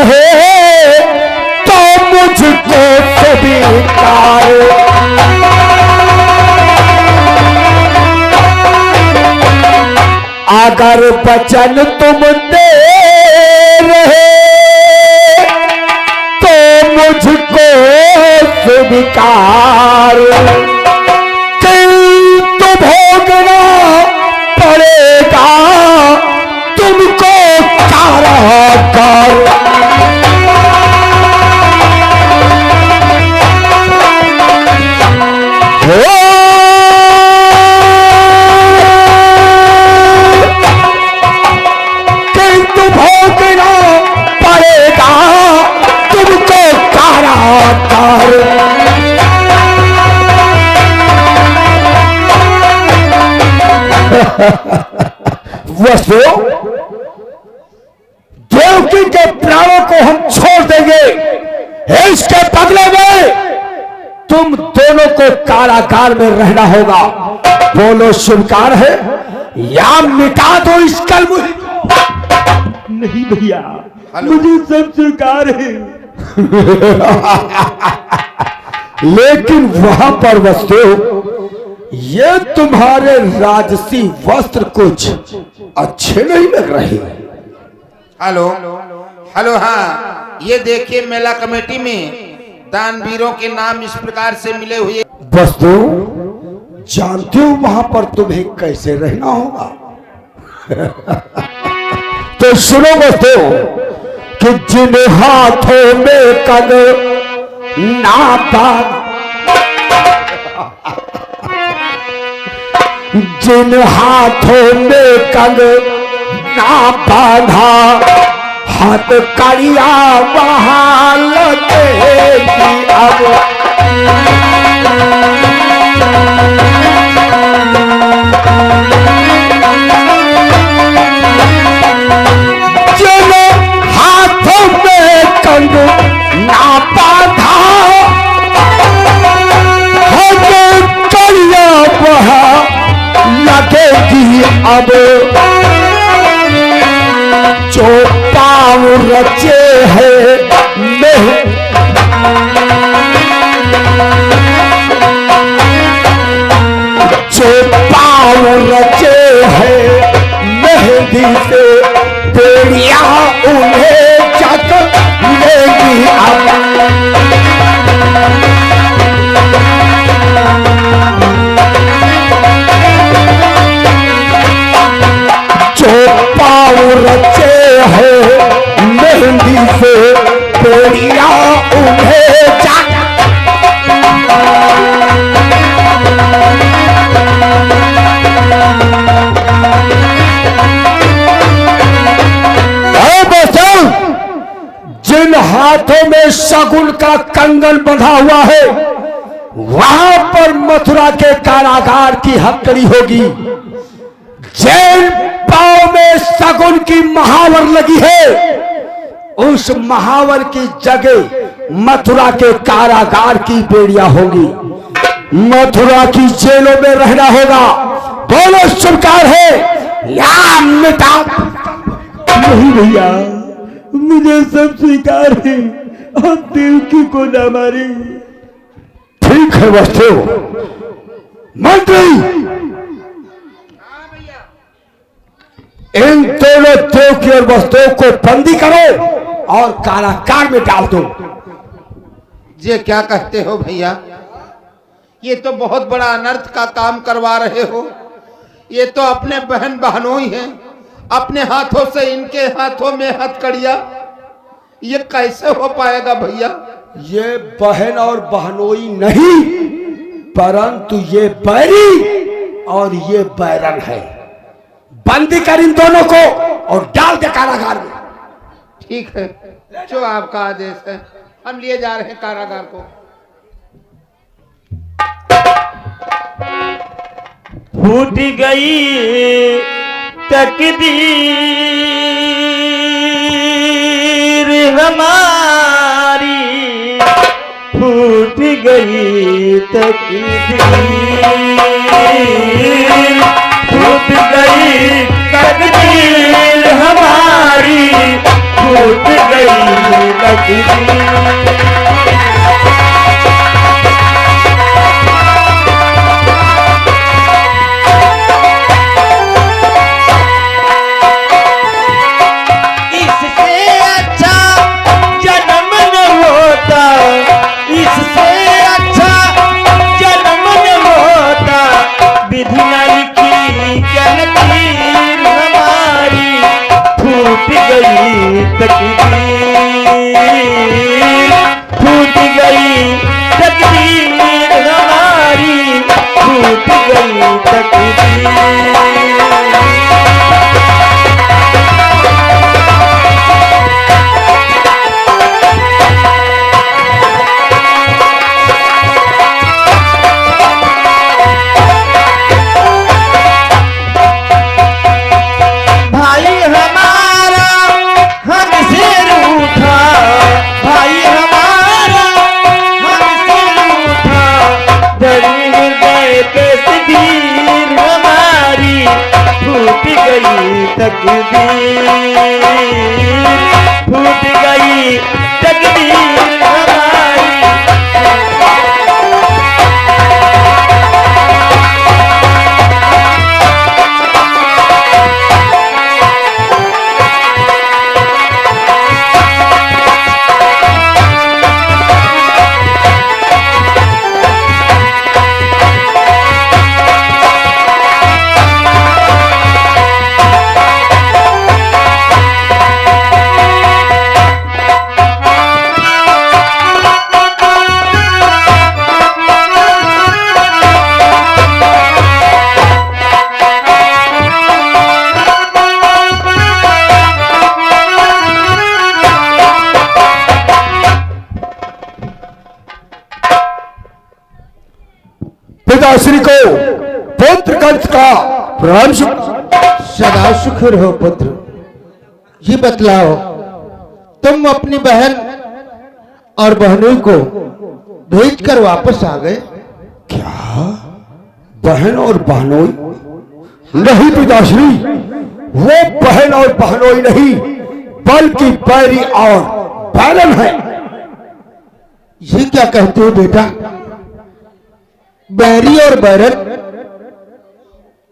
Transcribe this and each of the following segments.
रहे तो मुझको स्वीकार। अगर वचन तुम दे रहे तो मुझको स्वीकार। किंतु भोगना पड़ेगा तुमको कारागार। किंतु भोगना पड़ेगा तुमको कारागार। वसु, देवकी के प्राणों को हम छोड़ देंगे, इसके बदले में तुम दोनों को कारागार में रहना होगा। बोलो स्वीकार है या मिटा दो इस कलम। नहीं भैया, मुझे सब स्वीकार है। लेकिन वहां पर वस्तु ये तुम्हारे राजसी वस्त्र कुछ अच्छे नहीं लग रहे। हेलो हेलो, हाँ ये देखिए मेला कमेटी में दानवीरों के नाम इस प्रकार से मिले हुए। वस्तु जानते हो वहां पर तुम्हें कैसे रहना होगा। तो सुनो वस्तु कि जिन हाथों में कग नाता, जिन हाथों में कग ना बांधा, हाथ कड़िया वहां लगेगी अब। जिन हाथों में कंग ना बांधा, हाथ कड़िया वहां लगेगी अब। जो पाँव रचे है जो पाँव रचे है मेहंदी से, बेड़िया उन्हें जग लेगी अब। जो पाँव रचे है मेहंदी से, बेड़िया उन्हें जग। जिन हाथों में शगुन का कंगन बंधा हुआ है वहां पर मथुरा के कारागार की हथकड़ी होगी। जैन पांव में शगुन की महावर लगी है, उस महावर की जगह मथुरा के कारागार की बेड़ियां होगी। मथुरा की जेलों में रहना होगा। बोलो स्वीकार है या मिटा। नहीं भैया, मुझे सब स्वीकार है। आप देवकी को न मारे। ठीक है वस्तु, मंत्री इन दोनों देवकी और वस्तुओं को बंदी करो और कारागार में डाल दो। ये क्या कहते हो भैया, ये तो बहुत बड़ा अनर्थ का काम करवा रहे हो। ये तो अपने बहन बहनों ही हैं, अपने हाथों से इनके हाथों में हथकड़िया, ये कैसे हो पाएगा भैया। ये बहन और बहनोई नहीं, परंतु ये बैरी और ये बैरन है। बंदी कर इन दोनों को और डाल दे कारागार में। ठीक है, जो आपका आदेश है, हम लिए जा रहे हैं कारागार को। फूट गई तकदीर हमारी, फूट गई तकदीर, फूट गई तकदीर हमारी, फूट गई इससे अच्छा जन्म न होता, इससे अच्छा जन्म न होता, विधि न लिखी क्या लकीर हमारी, फूट गई तकदीर, फूट गई तकदीर हमारी, फूट गई तकदीर। भाई हमारा हमसे रूठा, भाई हमारा हमसे रूठा, दर्द गए तकदीर हमारी, फूट गई तकदीर, फूट गई तकदीर हमारी। पिताश्री को पुत्र कंस का प्रणाम। सदा सुख रहो पुत्र। ये बतलाओ, तुम अपनी बहन और बहनों को भेज कर वापस आ गए? क्या बहन और बहनोई? नहीं पिताश्री, वो बहन और बहनोई नहीं, बल्कि बैरी और बैरन है। ये क्या कहते हो बेटा? बैरी और बैरन?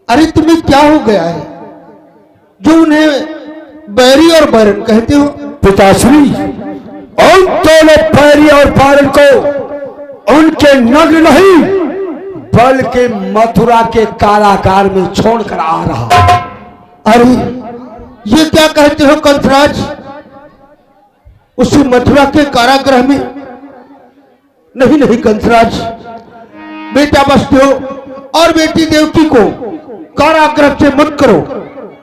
अरे तुम्हें क्या हो गया है जो उन्हें बैरी और बैरन कहते हो? पिताश्री, उन दोनों बैरी और बैरन को उनके नग्न नहीं, बल्कि मथुरा के कारागार में छोड़कर आ रहा। अरे ये क्या कहते हो कंसराज? उसी मथुरा के कारागृह में? नहीं नहीं कंसराज, बेटा वसुदेव और बेटी देवकी को कारागृह से मुक्त करो,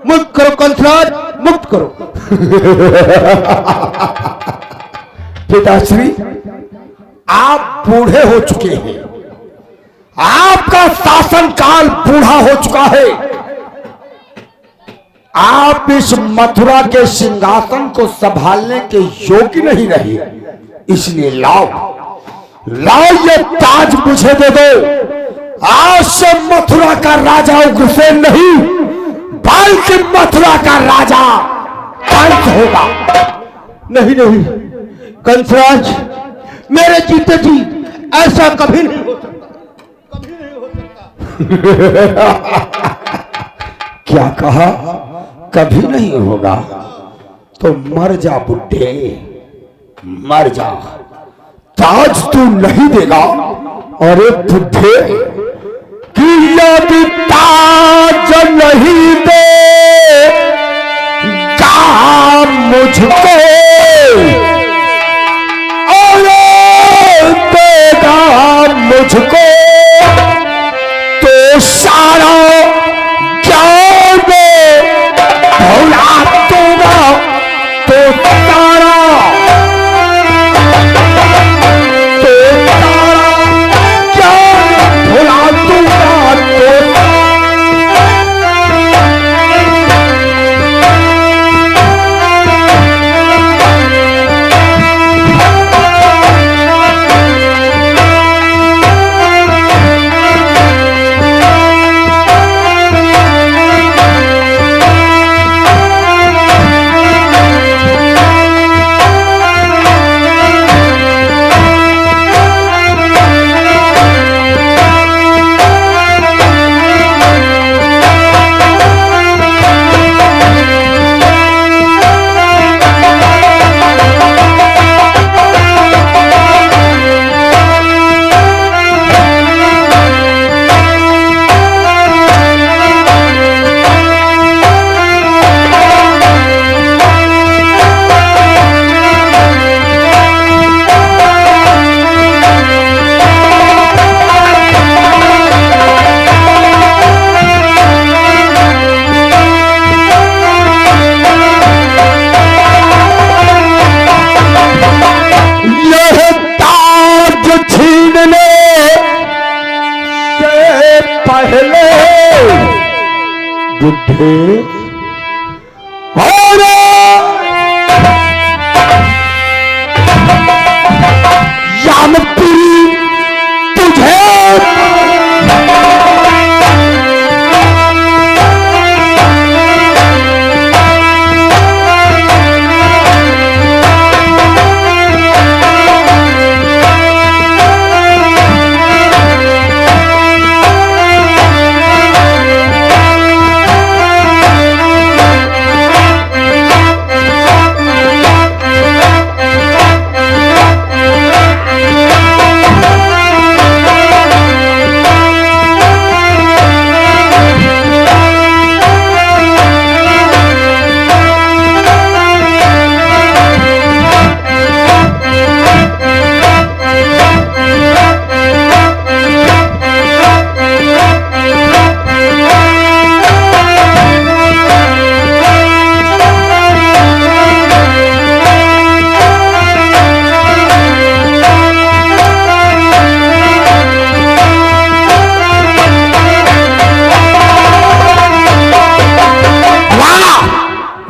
मुक्त करो कंसराज, मुक्त करो। पिताश्री, आप बूढ़े हो चुके हैं, आपका शासन काल बूढ़ा हो चुका है, आप इस मथुरा के सिंहासन को संभालने के योग्य नहीं रहे। इसलिए लाओ लाओ ये ताज मुझे दे दो। आज से मथुरा का राजा उग्रसेन नहीं, बल्कि मथुरा का राजा कंस होगा। नहीं नहीं कंसराज, मेरे जीते जी ऐसा कभी नहीं हो सकता, कभी नहीं हो सकता। क्या कहा? कभी नहीं होगा? तो मर जा बुड्ढे, मर जा। ताज तू नहीं देगा? अरे बुड्ढे, कि यदि ताज नहीं देगा मुझको, अरे देगा मुझको, तो सारा ज्ञान भुला दूंगा, तो सारा ज्ञान भुला दूंगा, तो थे और यामपुरी तुझे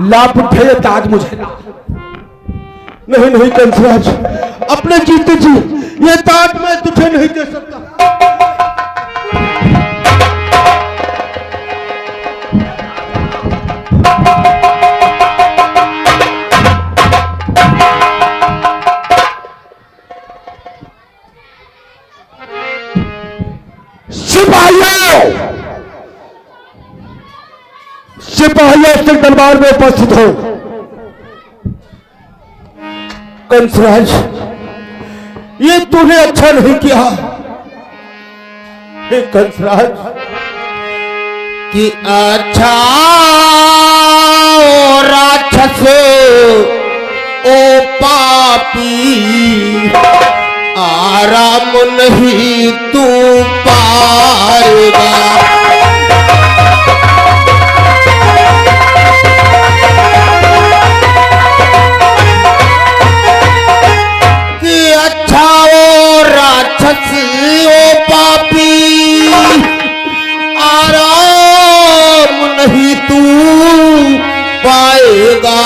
लाभ उठे ताज मुझे नहीं नहीं कंसराज, अपने जीते जी ये ताज मैं तुझे नहीं दे सकता। सिपाहियों से दरबार में उपस्थित हो। कंसराज, ये तूने अच्छा नहीं किया। हे कंसराज, कि अच्छा राक्षस ओ पापी, आराम नहीं तू पाएगा। राक्षस ओ पापी, आराम नहीं तू पाएगा।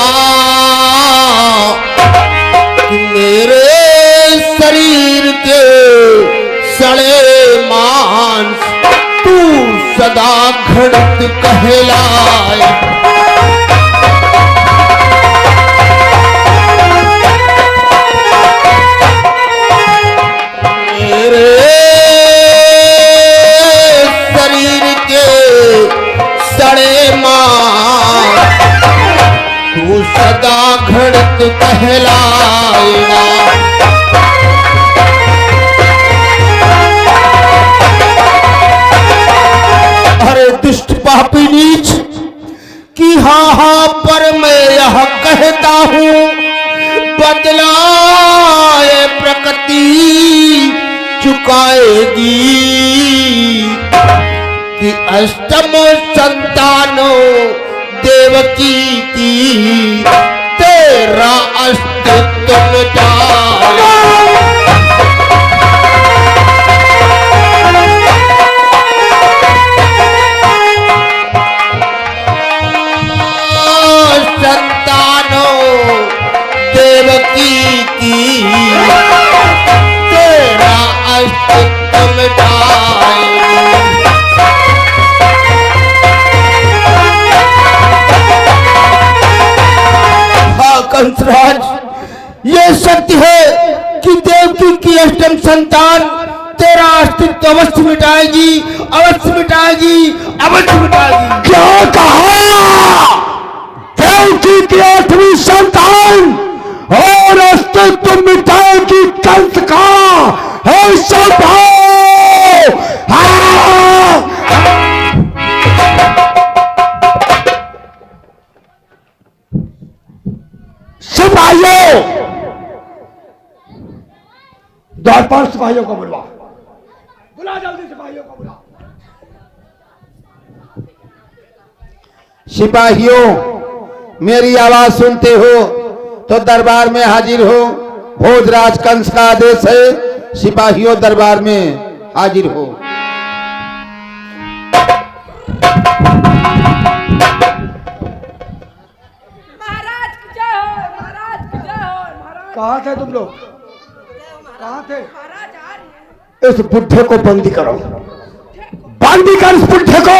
कि मेरे शरीर के सड़े मांस तू सदा घड़त कहलाए। शरीर के सड़े मांस तू सदा घड़त कहलाएगा। अरे दुष्ट पापी नीच, कि हाँ हाँ पर मैं यह कहता हूँ, बदलाए प्रकृति चुकाएगी। कि अष्टम संतानों देवकी की तेरा अस्तित्व मिटाएगा। संतानों देवकी की तेरा अस्तित्व मिटाएगी। हाँ कंसराज, ये सत्य है कि देवकी की अष्टम संतान तेरा अस्तित्व अवश्य मिटाएगी, अवश्य मिटाएगी, अवश्य मिटाएगी। क्या कहा? देवकी की 8वीं संतान और अस्तित्व मिटाएगी कंस का है संभव। सिपाहियों, द्वारपाल सिपाहियों को बुलवा, बुला जल्दी सिपाहियों को बुला। सिपाहियों, मेरी आवाज सुनते हो तो दरबार में हाजिर हो। भोजराज कंस का आदेश है, सिपाहियों दरबार में हाजिर हो। कहाँ थे तुम लोग? कहाँ थे? इस बुढ़े को बंदी करो, बंदी कर इस बुढ़े को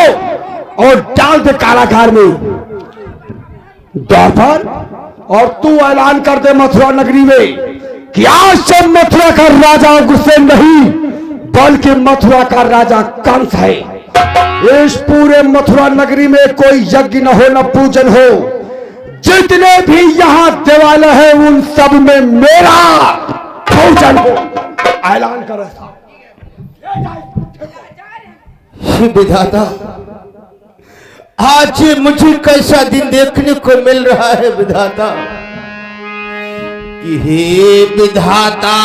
और डाल दे कारागार में। द्वापर, और तू ऐलान कर दे मथुरा नगरी में कि आज से मथुरा का राजा उग्रसेन नहीं बल्कि मथुरा का राजा कंस है। इस पूरे मथुरा नगरी में कोई यज्ञ न हो न पूजन हो, जितने भी यहाँ देवालय है उन सब में मेरा पूजन हो। ऐलान कर। विधाता, आज मुझे कैसा दिन देखने को मिल रहा है विधाता। कि हे विधाता,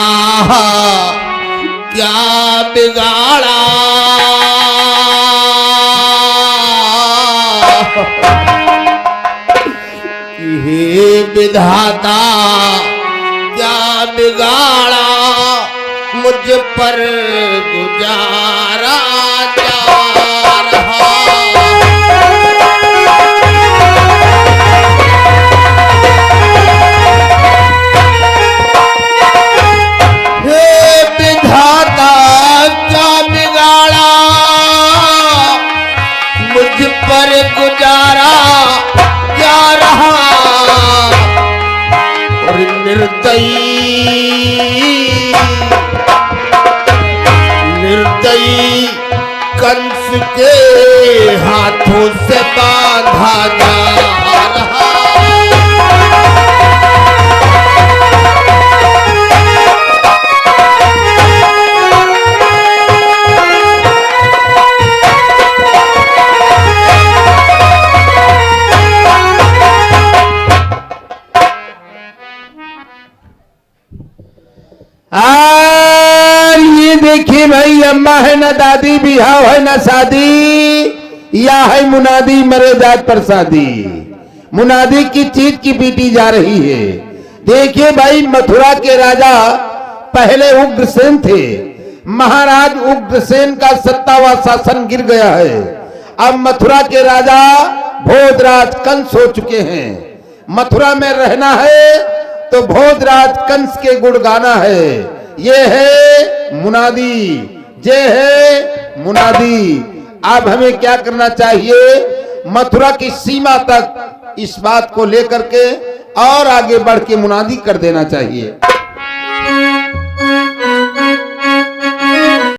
क्या बिगाड़ा कि हे विधाता, क्या बिगाड़ा मुझ पर गुजारा जा रहा। हे विधाता, क्या बिगाड़ा मुझ पर गुजारा जा रहा। और निर्दयी कंस के हाथों से बांधा जा रहा। ये देखिए भाई, अम्मा है ना दादी, बिहाव है ना शादी, या है मुनादी मरे जात पर शादी। मुनादी की चीज की पीटी जा रही है। देखिए भाई, मथुरा के राजा पहले उग्रसेन थे। महाराज उग्रसेन का सत्ता व शासन गिर गया है। अब मथुरा के राजा भोजराज कंस हो चुके हैं। मथुरा में रहना है तो भोजराज कंस के गुण गाना है। ये है मुनादी, ये है मुनादी। अब हमें क्या करना चाहिए? मथुरा की सीमा तक इस बात को लेकर के और आगे बढ़ के मुनादी कर देना चाहिए।